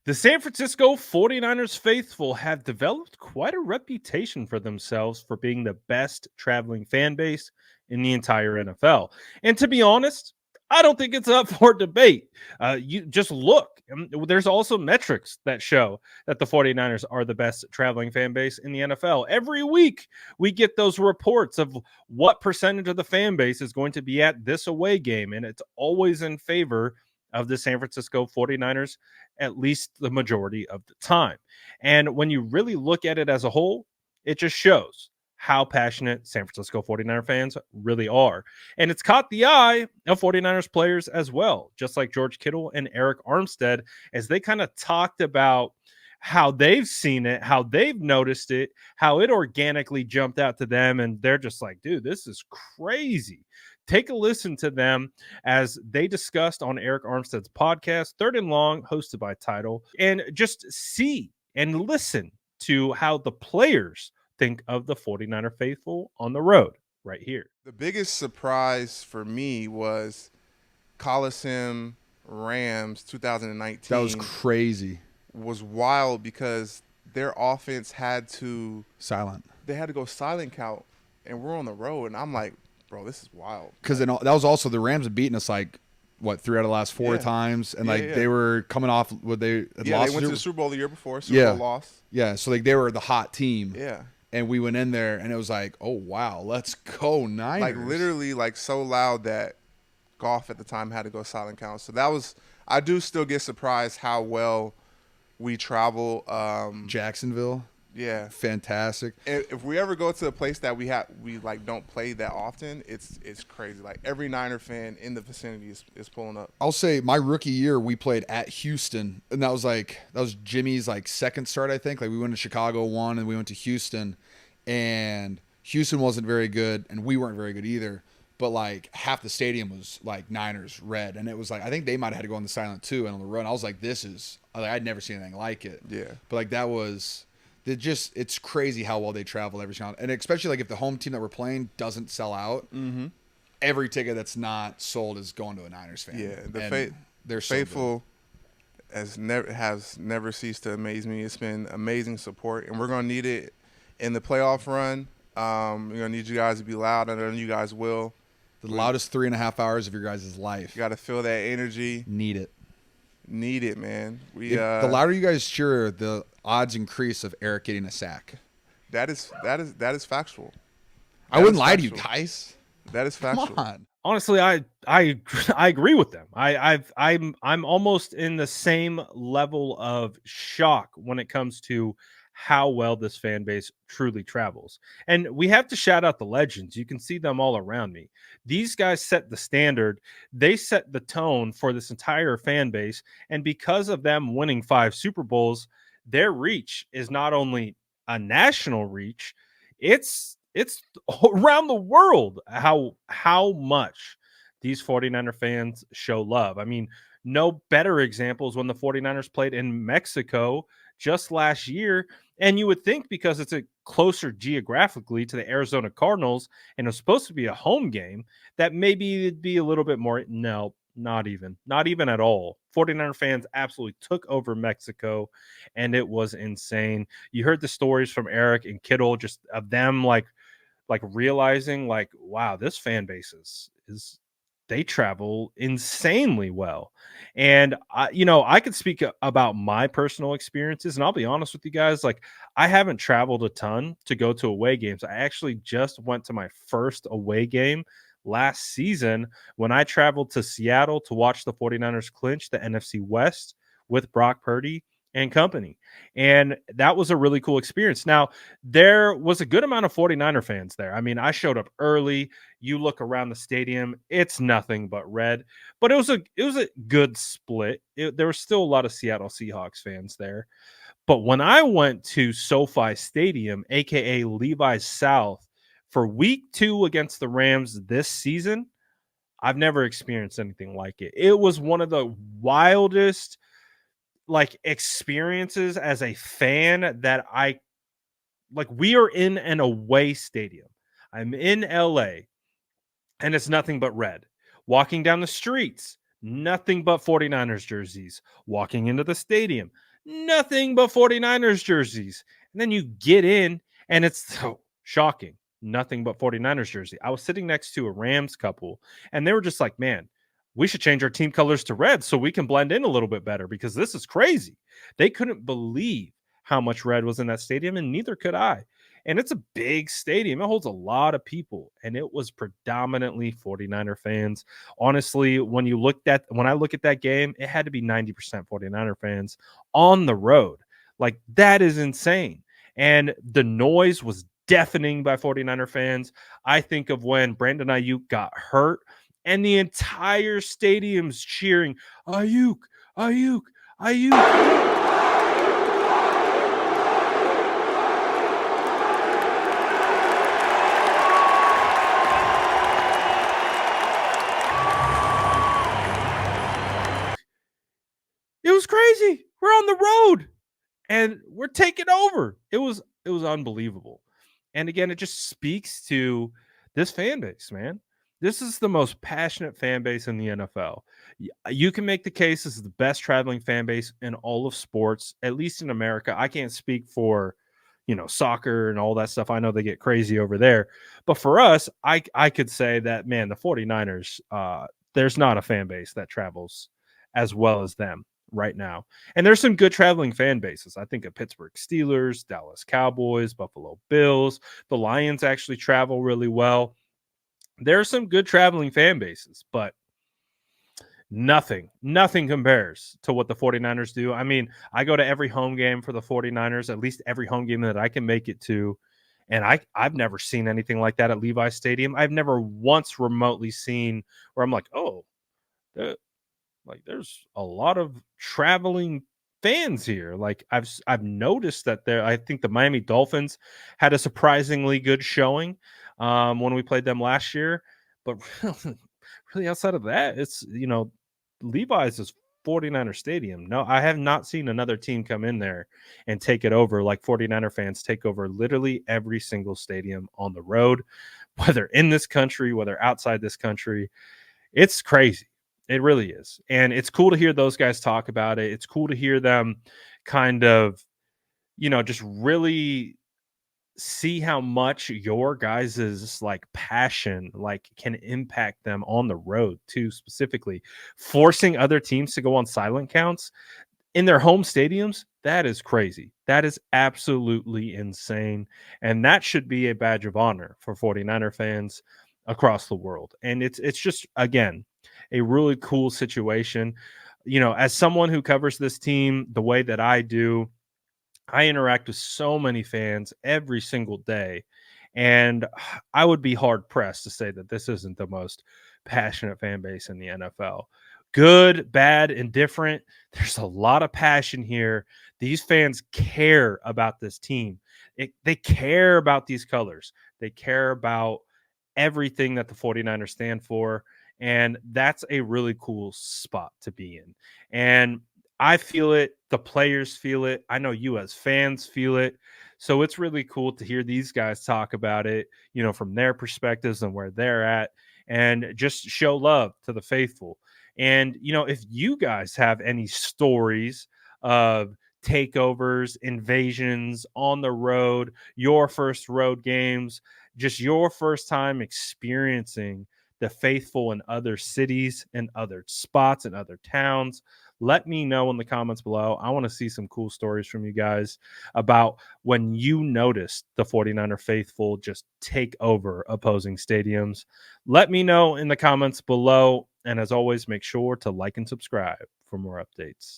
The San Francisco 49ers faithful have developed quite a reputation for themselves for being the best traveling fan base in the entire NFL. And to be honest, I don't think it's up for debate. You just look. There's also metrics that show that the 49ers are the best traveling fan base in the NFL. Every week, we get those reports of what percentage of the fan base is going to be at this away game, and it's always in favor of the San Francisco 49ers at least the majority of the time. And when you really look at it as a whole, it just shows how passionate San Francisco 49er fans really are. And it's caught the eye of 49ers players as well, just like George Kittle and Arik Armstead, as they kind of talked about how they've seen it, how they've noticed it, how it organically jumped out to them. And they're just like, dude, this is crazy. Take a listen to them as they discussed on Arik Armstead's podcast, Third and Long, hosted by Tidal, and just see and listen to how the players think of the 49er faithful on the road right here. The biggest surprise for me was Coliseum Rams That was 2019 crazy. was wild because their offense had to Silent. go silent count, and we're on the road, and I'm like, bro, this is wild. Because that was also the Rams had beaten us like what 3 out of the last 4 Yeah. times, and Yeah. they were coming off what they had Yeah, lost. they went to the Super Bowl the year before. Super Bowl loss. Yeah, so they were the hot team. Yeah. And we went in there, and it was like, oh wow, let's go Niners! Like literally, like so loud that Goff at the time had to go silent count. So that was. I do still get surprised how well we travel. Jacksonville, Yeah. fantastic. If we ever go to a place that we like don't play that often, it's crazy. Like every Niner fan in the vicinity is pulling up. I'll say my rookie year we played at Houston, and that was Jimmy's like second start, I think. Like we went to Chicago one, and we went to Houston, and Houston wasn't very good, and we weren't very good either. But like half the stadium was like Niners red, and it was like I think they might have had to go on the silent too and on the run. I was like, I'd never seen anything like it. Yeah. But like that was. It's crazy how well they travel every time, and especially like if the home team that we're playing doesn't sell out, every ticket that's not sold is going to a Niners fan. Yeah, they're so faithful has never ceased to amaze me. It's been amazing support, and we're gonna need it in the playoff run. We're gonna need you guys to be loud. I know you guys will. good. The loudest 3.5 hours of your guys' life. You got to feel that energy. Need it. Need it, man. The louder you guys cheer, the odds increase of Eric getting a sack. That is factual. I wouldn't lie to you guys. That is factual. Come on. Honestly, I agree with them. I'm almost in the same level of shock when it comes to how well this fan base truly travels. And we have to shout out the legends. You can see them all around me. These guys set the standard. They set the tone for this entire fan base. And because of them winning 5 Super Bowls, their reach is not only a national reach, it's around the world how much these 49er fans show love. I mean, no better examples when the 49ers played in Mexico just last year. And you would think because it's a closer geographically to the Arizona Cardinals and it's supposed to be a home game, that maybe it'd be a little bit more. No, not even at all. 49er fans absolutely took over Mexico, and it was insane. You heard the stories from Eric and Kittle, just of them like realizing like, wow, this fan base is they travel insanely well. And I could speak about my personal experiences, and I'll be honest with you guys, like I haven't traveled a ton to go to away games. I actually just went to my first away game last season when I traveled to Seattle to watch the 49ers clinch the NFC West with Brock Purdy and company. And that was a really cool experience. Now, there was a good amount of 49er fans there. I mean, I showed up early. You look around the stadium, it's nothing but red. But it was a good split. There was still a lot of Seattle Seahawks fans there. But when I went to SoFi Stadium, aka Levi's South, for week 2 against the Rams this season, I've never experienced anything like it. It was one of the wildest like experiences as a fan that I like. We are in an away stadium. I'm in LA and it's nothing but red. Walking down the streets, nothing but 49ers jerseys. Walking into the stadium, nothing but 49ers jerseys. And then you get in, and it's so shocking. Nothing but 49ers jersey. I was sitting next to a Rams couple, and they were just like, man, we should change our team colors to red so we can blend in a little bit better because this is crazy. They couldn't believe how much red was in that stadium, and neither could I. And it's a big stadium. It holds a lot of people, and it was predominantly 49er fans. Honestly, when I look at that game, it had to be 90% 49er fans on the road. Like, that is insane. And the noise was deafening by 49er fans. I think of when Brandon Ayuk got hurt and the entire stadium's cheering, Ayuk, Ayuk, Ayuk. It was crazy. We're on the road and we're taking over. It was unbelievable. And again, it just speaks to this fan base, man. This is the most passionate fan base in the NFL. You can make the case this is the best traveling fan base in all of sports, at least in America. I can't speak for, soccer and all that stuff. I know they get crazy over there. But for us, I could say that, man, the 49ers, there's not a fan base that travels as well as them right now. And there's some good traveling fan bases. I think of Pittsburgh Steelers, Dallas Cowboys, Buffalo Bills. The Lions actually travel really well. There are some good traveling fan bases, but nothing compares to what the 49ers do. I mean, I go to every home game for the 49ers, at least every home game that I can make it to. And I've never seen anything like that at Levi Stadium. I've never once remotely seen where I'm like, oh, like there's a lot of traveling fans here. Like I've noticed that there. I think the Miami Dolphins had a surprisingly good showing when we played them last year, but really outside of that, it's Levi's is 49er stadium. No, I have not seen another team come in there and take it over like 49er fans take over literally every single stadium on the road, whether in this country, whether outside this country. It's crazy. It really is. And it's cool to hear those guys talk about it. It's cool to hear them kind of, just really see how much your guys's like passion like can impact them on the road too, specifically forcing other teams to go on silent counts in their home stadiums. That is crazy. That is absolutely insane. And that should be a badge of honor for 49er fans across the world. And it's just, again, a really cool situation. As someone who covers this team the way that I do, I interact with so many fans every single day, and I would be hard pressed to say that this isn't the most passionate fan base in the NFL. Good, bad, indifferent. There's a lot of passion here. These fans care about this team. They care about these colors. They care about everything that the 49ers stand for. And that's a really cool spot to be in. And I feel it. The players feel it. I know you as fans feel it. So it's really cool to hear these guys talk about it, from their perspectives and where they're at, and just show love to the faithful. And, if you guys have any stories of takeovers, invasions on the road, your first road games, just your first time experiencing the faithful in other cities and other spots and other towns, let me know in the comments below. I want to see some cool stories from you guys about when you noticed the 49er faithful just take over opposing stadiums. Let me know in the comments below. And as always, make sure to like and subscribe for more updates.